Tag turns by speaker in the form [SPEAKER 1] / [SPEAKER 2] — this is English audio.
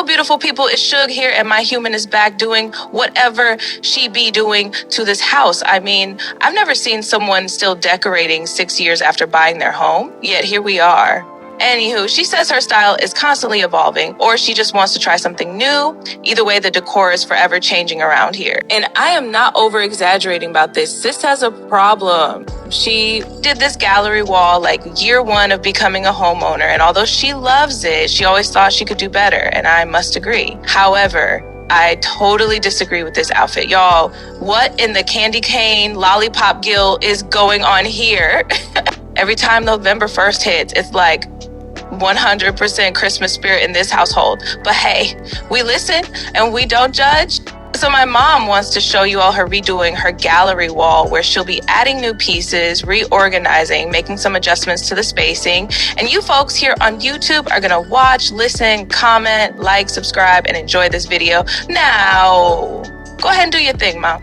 [SPEAKER 1] Hello, beautiful people. It's Shug here, and my human is back doing whatever she be doing to this house. I mean, I've never seen someone still decorating 6 years after buying their home, yet here we are. Anywho, she says her style is constantly evolving, or she just wants to try something new. Either way, the decor is forever changing around here. And I am not over-exaggerating about this. Sis has a problem. She did this gallery wall like year one of becoming a homeowner, and although she loves it, she always thought she could do better, and I must agree. However, I totally disagree with this outfit. Y'all, what in the candy cane lollipop gill is going on here? Every time November 1st hits, it's like 100% Christmas spirit in this household. But hey, we listen and we don't judge. So my mom wants to show you all her redoing her gallery wall, where she'll be adding new pieces, reorganizing, making some adjustments to the spacing. And you folks here on YouTube are gonna watch, listen, comment, like, subscribe, and enjoy this video. Now, go ahead and do your thing, Mom.